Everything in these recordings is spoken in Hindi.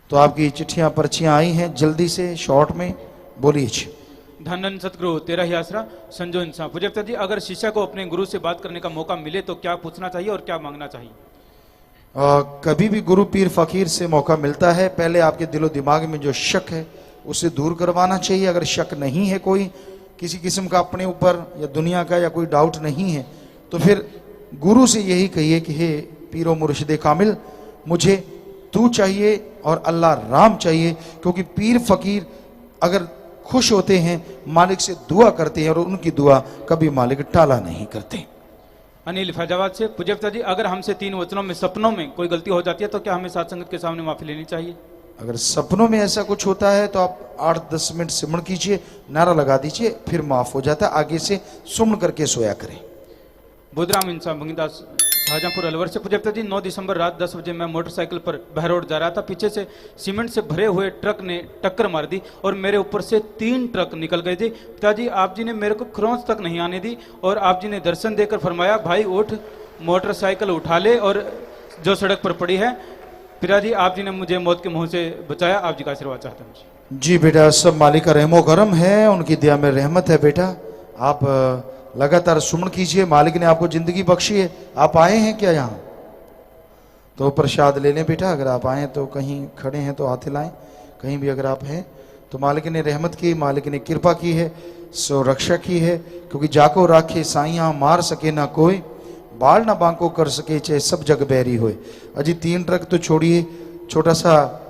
तो आपकी चिट्ठियां पर्चियां आई हैं, जल्दी से शॉर्ट में बोलिए। धन सतगुरु तेरा ही आसरा संजो इंसान। पूज्यता जी, अगर शिष्य को अपने गुरु से बात करने का मौका मिले तो क्या पूछना चाहिए और क्या मांगना चाहिए? कभी भी गुरु पीर फकीर से मौका मिलता है, पहले आपके दिलो दिमाग में जो शक है उसे दूर करवाना चाहिए। अगर शक नहीं है, कोई किसी किस्म का अपने ऊपर या दुनिया का या कोई डाउट नहीं है, तो फिर गुरु से यही कहिए कि हे पीरो मुर्शिदे कामिल, मुझे तू चाहिए और अल्लाह राम चाहिए। क्योंकि पीर फकीर अगर खुश होते हैं, मालिक से दुआ करते हैं और उनकी दुआ कभी मालिक टाला नहीं करते। अनिल फैजाबाद से, पूज्यता जी, अगर हमसे 3 वचनों में सपनों में कोई गलती हो जाती है तो क्या हमें साथ संगत के सामने माफी लेनी चाहिए? अगर सपनों में ऐसा कुछ होता है तो आप 8-10 मिनट सिमरण कीजिए, नारा लगा दीजिए, फिर माफ हो जाता है। आगे से सुमन करके सोया करें। बुधराम इंसान भंगीदास शाहजहांपुर अलवर से, पूज्यता जी, 9 दिसंबर रात 10 बजे मैं मोटरसाइकिल पर बहरोड जा रहा था। पीछे से सीमेंट से भरे हुए ट्रक ने टक्कर मार दी और मेरे ऊपर से 3 ट्रक निकल गए थे। पिताजी, आप जी ने मेरे को खरोंच तक नहीं आने दी और आप जी ने दर्शन देकर फरमाया, भाई उठ, मोटरसाइकिल उठा ले और जो सड़क पर पड़ी है। पिताजी, आप जी ने मुझे मौत के मुंह से बचाया। आप जी का आशीर्वाद चाहता हूँ। जी बेटा, सब मालिक का रहमो करम है, उनकी दया में रहमत है। बेटा आप लगातार सुमन कीजिए, मालिक ने आपको जिंदगी बख्शी है। आप आए हैं क्या यहाँ? तो प्रसाद ले लें बेटा। अगर आप आए तो कहीं खड़े हैं तो हाथ हिलाएं, कहीं भी अगर आप हैं तो मालिक ने रहमत की, मालिक ने कृपा की है, सो रक्षा की है। क्योंकि जाको राखे साइया, मार सके ना कोई, बाल ना बांको कर सके, चाहे सब जग बहरी होए। अजी 3 ट्रक तो छोड़िए, छोटा सा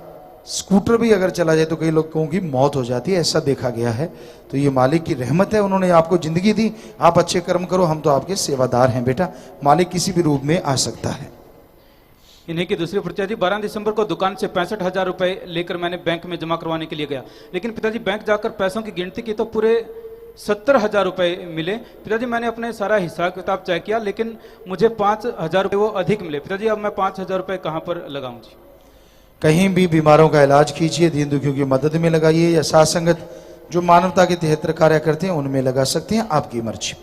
स्कूटर भी अगर चला जाए तो कई लोगों की मौत हो जाती है, ऐसा देखा गया है। तो ये मालिक की रहमत है, उन्होंने आपको जिंदगी दी। आप अच्छे कर्म करो, हम तो आपके सेवादार हैं बेटा। मालिक किसी भी रूप में आ सकता है। इन्हीं की दूसरी प्रत्याशी, 12 दिसंबर को दुकान से 65,000 रुपए लेकर मैंने बैंक में जमा करवाने के लिए गया, लेकिन पिताजी बैंक जाकर पैसों की गिनती की तो पूरे 70,000 रुपए मिले। पिताजी, मैंने अपने सारा हिसाब किताब चेक किया, लेकिन मुझे 5,000 रुपए वो अधिक मिले। पिताजी, अब मैं 5,000 रुपए कहाँ पर लगाऊं जी? कहीं भी बीमारों का इलाज कीजिए, दीन दुखियों की मदद में लगाइए, या साथ संगत जो मानवता के तहत कार्य करते हैं उनमें लगा सकते हैं, आपकी मर्जी।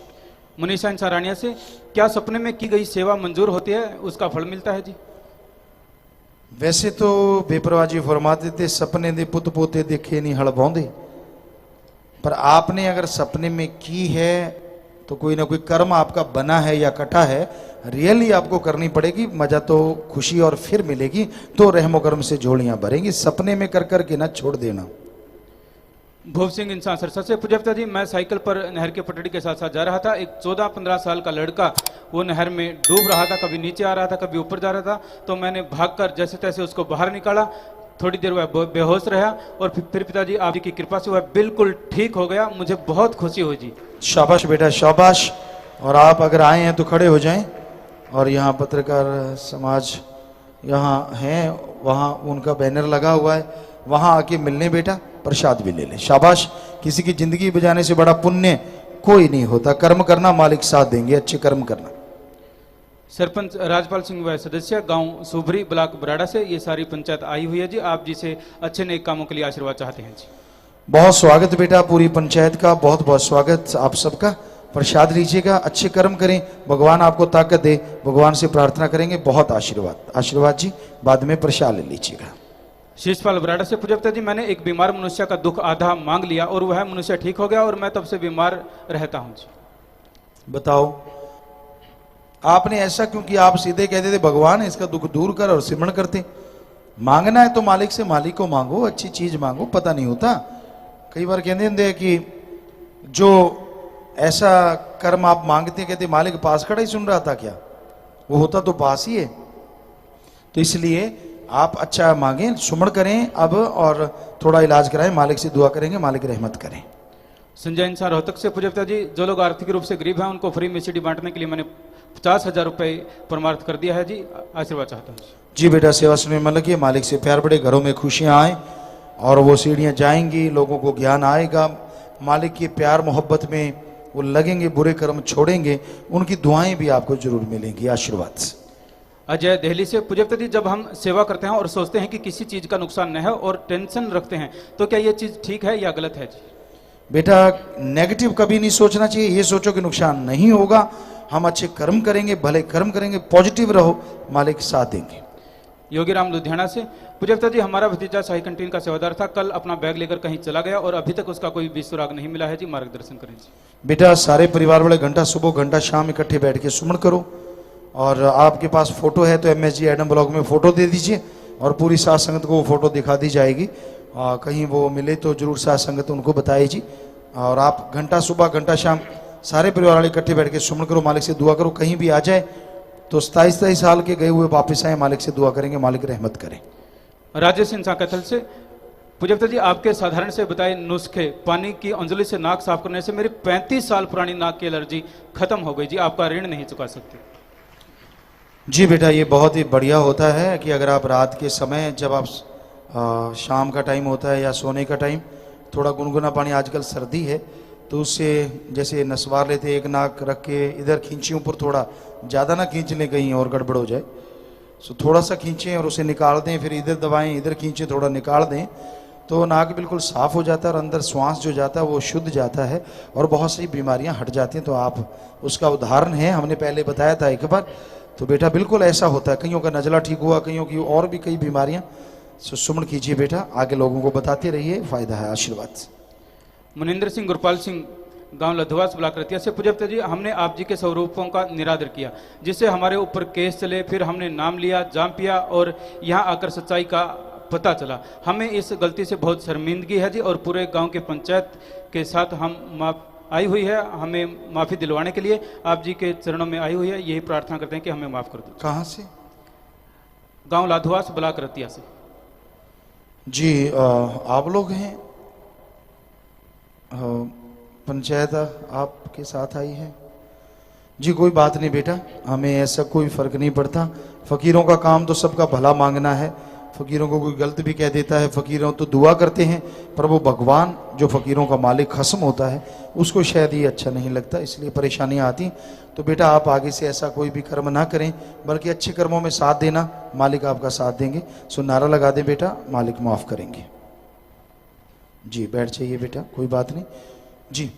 मुनीषा इंसारानिया से, क्या सपने में की गई सेवा मंजूर होती है, उसका फल मिलता है जी? वैसे तो बेपरवाजी फरमाते थे, सपने दे पुत पोते देखे नहीं हड़ बौंदे, पर आपने अगर सपने में की है तो कोई ना कोई कर्म आपका बना है या कटा है, रियली आपको करनी पड़ेगी। मजा तो खुशी और फिर मिलेगी, तो रहमो कर्म से झोलियां भरेंगी। सपने में कर करके ना छोड़ देना। भूप सिंह इंसान सरसा से, पूज्यता जी, मैं साइकिल पर नहर के पटड़ी के साथ साथ जा रहा था। एक 14-15 साल का लड़का वो नहर में डूब रहा था, कभी नीचे आ रहा था, कभी ऊपर जा रहा था। तो मैंने भागकर जैसे तैसे उसको बाहर निकाला। थोड़ी देर वह बेहोश रहा और फिर पिताजी आप जी की कृपा से वह बिल्कुल ठीक हो गया। मुझे बहुत खुशी हुई जी। शाबाश बेटा, शाबाश। और आप अगर आए हैं तो खड़े हो जाएं। और यहाँ पत्रकार समाज यहाँ हैं, वहाँ उनका बैनर लगा हुआ है, वहाँ आके मिलने बेटा, प्रसाद भी ले लें। शाबाश। किसी की जिंदगी बचाने से बड़ा पुण्य कोई नहीं होता। कर्म करना, मालिक साथ देंगे, अच्छे कर्म करना। सरपंच राजपाल सिंह व सदस्य गांव सुभरी ब्लॉक बराड़ा से, ये सारी पंचायत आई हुई है जी। आप जी से अच्छे नए कामों के लिए आशीर्वाद चाहते हैं जी। बहुत स्वागत बेटा, पूरी पंचायत का बहुत बहुत स्वागत आप सबका। प्रसाद लीजिएगा, अच्छे कर्म करें, भगवान आपको ताकत दे, भगवान से प्रार्थना करेंगे। बहुत आशीर्वाद, आशीर्वाद जी। बाद में प्रसाद ले लीजिएगा। शीशपाल बराड़ा से, पूज्यता जी, मैंने एक बीमार मनुष्य का दुख आधा मांग लिया और वह मनुष्य ठीक हो गया और मैं तब से बीमार रहता हूं जी। बताओ आपने ऐसा क्यों किया? आप सीधे कहते थे भगवान इसका दुख दूर कर और सिमरण करते। मांगना है तो मालिक से, मालिक को मांगो, अच्छी चीज मांगो। पता नहीं होता, कई बार कहते हैं कि जो ऐसा कर्म आप मांगते, कहते मालिक पास खड़ा ही सुन रहा था क्या? वो होता तो पास ही है। तो इसलिए आप अच्छा मांगें, सुमण करें अब, और थोड़ा इलाज कराएं, मालिक से दुआ करेंगे, मालिक रहमत करें। संजय इंसान रोहतक से, पूज्यता जी, जो लोग आर्थिक रूप से गरीब हैं उनको फ्री में सीडी बांटने के लिए मैंने 50,000 रुपए परमार्थ कर दिया है जी। आशीर्वाद चाहता हूँ जी बेटा। सेवा सुनने में लगिए, मालिक से प्यार बढ़े, घरों में खुशियां आए और वो सीढ़ियां जाएंगी, लोगों को ज्ञान आएगा। मालिक की प्यार मोहब्बत में वो लगेंगे, बुरे कर्म छोड़ेंगे, उनकी दुआएं भी आपको जरूर मिलेंगी। आशीर्वाद से। अजय दिल्ली से, पूज्यता जी, जब हम सेवा करते हैं और सोचते हैं कि किसी चीज का नुकसान न हो और टेंशन रखते हैं, तो क्या ये चीज ठीक है या गलत है जी? बेटा नेगेटिव कभी नहीं सोचना चाहिए। ये सोचो कि नुकसान नहीं होगा, हम अच्छे कर्म करेंगे, भले कर्म करेंगे, पॉजिटिव रहो, मालिक साथ देंगे। योगीराम लुधियाना से। पूज्यता जी, हमारा भतीजा शाही कैंटीन का सेवादार था, कल अपना बैग लेकर कहीं चला गया और अभी तक उसका कोई भी सुराग नहीं मिला है जी, मार्गदर्शन करें जी। बेटा सारे परिवार वाले घंटा सुबह घंटा शाम इकट्ठे बैठ के सुमन करो, और आपके पास फोटो है तो MSG एडम ब्लॉग में फोटो दे दीजिए और पूरी साथ संगत को वो फोटो दिखा दी जाएगी। कहीं वो मिले तो जरूर साथ संगत उनको बताइए जी। और आप घंटा सुबह घंटा शाम सारे परिवार वाले इकट्ठे बैठ के सुमन करो, मालिक से दुआ करो। कहीं भी आ जाए तो 27 साल के गए हुए वापस आए, मालिक से दुआ करेंगे, मालिक रहमत करें। राजेश सिंह कैथल से। पूज्यता जी, आपके साधारण से बताए नुस्खे पानी की अंजलि से नाक साफ करने से मेरी 35 साल पुरानी नाक की एलर्जी खत्म हो गई जी, आपका ऋण नहीं चुका सकते। जी बेटा, ये बहुत ही बढ़िया होता है कि अगर आप रात के समय जब आप शाम का टाइम होता है या सोने का टाइम, थोड़ा गुनगुना पानी, आजकल सर्दी है तो उससे जैसे नसवार लेते एक नाक रख के इधर खींचे ऊपर, थोड़ा ज़्यादा ना खींच लें कहीं और गड़बड़ हो जाए, सो थोड़ा सा खींचें और उसे निकाल दें, फिर इधर दबाएं, इधर खींचें, थोड़ा निकाल दें तो नाक बिल्कुल साफ़ हो जाता है और अंदर श्वास जो जाता है वो शुद्ध जाता है और बहुत सी बीमारियां हट जाती हैं। तो आप उसका उदाहरण है, हमने पहले बताया था एक बार। तो बेटा बिल्कुल ऐसा होता है, कईयों का नज़ला ठीक हुआ, कईयों की और भी कई बीमारियां। सो सुमन कीजिए बेटा, आगे लोगों को बताते रहिए, फ़ायदा है, आशीर्वाद। मनिंदर सिंह गुरपाल सिंह, गांव लधवास ब्लॉक रतिया से। पूज्यता जी, हमने आप जी के स्वरूपों का निरादर किया जिससे हमारे ऊपर केस चले, फिर हमने नाम लिया, जाम पिया और यहाँ आकर सच्चाई का पता चला। हमें इस गलती से बहुत शर्मिंदगी है जी और पूरे गांव के पंचायत के साथ हम आई हुई है, हमें माफ़ी दिलवाने के लिए आप जी के चरणों में आई हुई है, यही प्रार्थना करते हैं कि हमें माफ़ कर दो। कहाँ से? गांव लाधवास ब्लॉक रतिया से जी। आप लोग हैं, पंचायत आपके साथ आई है जी। कोई बात नहीं बेटा, हमें ऐसा कोई फ़र्क नहीं पड़ता। फ़कीरों का काम तो सबका भला मांगना है, फ़कीरों को कोई गलत भी कह देता है, फ़कीरों तो दुआ करते हैं, पर वो भगवान जो फ़कीरों का मालिक खस्म होता है उसको शायद ये अच्छा नहीं लगता, इसलिए परेशानियाँ आती। तो बेटा आप आगे से ऐसा कोई भी कर्म ना करें, बल्कि अच्छे कर्मों में साथ देना, मालिक आपका साथ देंगे। सो नारा लगा दें बेटा, मालिक माफ़ करेंगे जी। बैठ जाइए बेटा, कोई बात नहीं जी।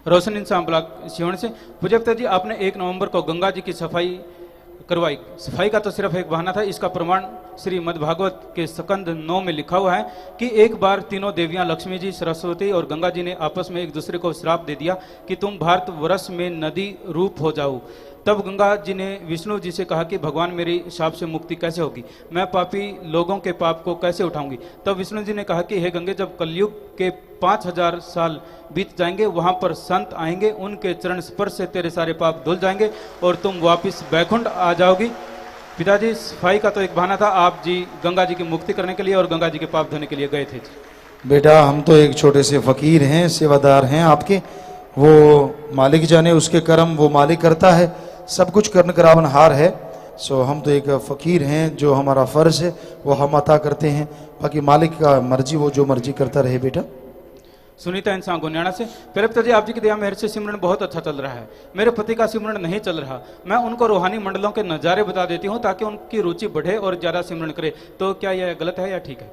रोशन इंसान ब्लॉक सिवण से। पूज्यता जी, आपने 1 नवंबर को गंगा जी की सफाई करवाई। सफाई का तो सिर्फ एक बहाना था, इसका प्रमाण श्रीमद् भागवत के स्कंद 9 में लिखा हुआ है कि एक बार तीनों देवियां लक्ष्मी जी, सरस्वती और गंगा जी ने आपस में एक दूसरे को श्राप दे दिया कि तुम भारतवर्ष में नदी रूप हो जाओ। तब गंगा जी ने विष्णु जी से कहा कि भगवान मेरी शाप से मुक्ति कैसे होगी, मैं पापी लोगों के पाप को कैसे उठाऊंगी। तब विष्णु जी ने कहा कि हे गंगे, जब कलयुग के 5000 साल बीत जाएंगे, वहां पर संत आएंगे, उनके चरण स्पर्श से तेरे सारे पाप धुल जाएंगे और तुम वापिस बैकुंठ आ जाओगी। पिताजी, सफाई का तो एक बहाना था, आप जी गंगा जी की मुक्ति करने के लिए और गंगा जी के पाप धोने के लिए गए थे। बेटा हम तो एक छोटे से फ़कीर हैं, सेवादार हैं आपके, वो मालिक जाने उसके कर्म वो मालिक करता है, सब कुछ कर्ण करावनहार है। सो हम तो एक फ़कीर हैं, जो हमारा फ़र्ज़ है वो हम अता करते हैं, बाकी मालिक का मर्जी, वो जो मर्जी करता रहे बेटा। सुनीता इंसान गुनियाना से। पिता जी, आप जी की दया मेरे से सिमरन बहुत अच्छा चल रहा है, मेरे पति का सिमरन नहीं चल रहा। मैं उनको रूहानी मंडलों के नज़ारे बता देती हूँ ताकि उनकी रुचि बढ़े और ज़्यादा सिमरन करे, तो क्या यह गलत है या ठीक है?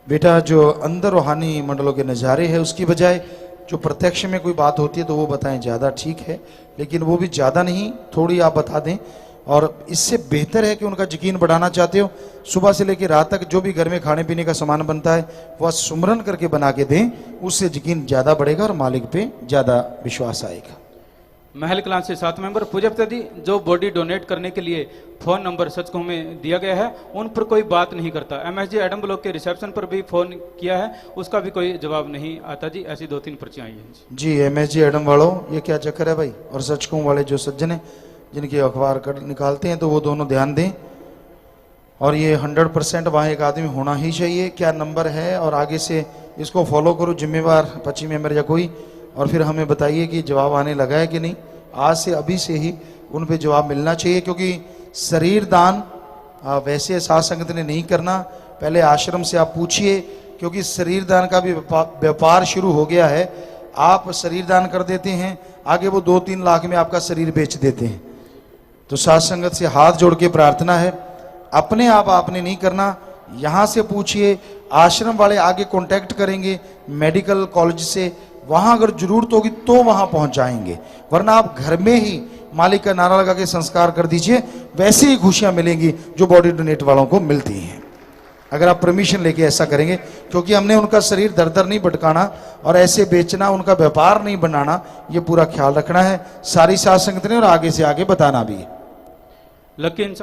बेटा जो अंदर रूहानी मंडलों के नज़ारे है उसकी बजाय जो प्रत्यक्ष में कोई बात होती है तो वो बताएं, ज़्यादा ठीक है, लेकिन वो भी ज़्यादा नहीं, थोड़ी आप बता दें। और इससे बेहतर है कि उनका यकीन बढ़ाना चाहते हो, सुबह से लेकर रात तक जो भी घर में खाने पीने का सामान बनता है वह सुमरन करके बना के दें, उससे यकीन ज़्यादा बढ़ेगा और मालिक पे ज़्यादा विश्वास आएगा। महल कलां से 7 मेंबर। पूज्यता जी, जो बॉडी डोनेट करने के लिए फ़ोन नंबर सचको में दिया गया है उन पर कोई बात नहीं करता। MSG एडम ब्लॉक के रिसेप्शन पर भी फ़ोन किया है, उसका भी कोई जवाब नहीं आता जी। ऐसी 2-3 पर्चियाँ आई हैं जी। MSG एडम वालों, ये क्या चक्कर है भाई? और सचको वाले जो सज्जन हैं जिनके अखबार कर निकालते हैं तो वो दोनों ध्यान दें। और ये 100% वहाँ एक आदमी होना ही चाहिए, क्या नंबर है, और आगे से इसको फॉलो करो, जिम्मेवार 25 मेंबर या कोई, और फिर हमें बताइए कि जवाब आने लगा है कि नहीं। आज से अभी से ही उन पे जवाब मिलना चाहिए, क्योंकि शरीर दान वैसे साध संगत ने नहीं करना, पहले आश्रम से आप पूछिए, क्योंकि शरीर दान का भी व्यापार शुरू हो गया है। आप शरीर दान कर देते हैं, आगे वो 2-3 लाख में आपका शरीर बेच देते हैं। तो साध संगत से हाथ जोड़ के प्रार्थना है, अपने आप आपने नहीं करना, यहाँ से पूछिए, आश्रम वाले आगे कांटेक्ट करेंगे मेडिकल कॉलेज से, वहाँ अगर जरूरत होगी तो वहाँ पहुँच जाएंगे, वरना आप घर में ही मालिक का नारा लगा के संस्कार कर दीजिए, वैसे ही खुशियां मिलेंगी जो बॉडी डोनेट वालों को मिलती हैं। अगर आप परमिशन लेके ऐसा करेंगे, क्योंकि हमने उनका शरीर दर दर नहीं भटकाना और ऐसे बेचना, उनका व्यापार नहीं बनाना, ये पूरा ख्याल रखना है। सारी साध संगत ने और आगे से आगे बताना भी है। लकी इंसान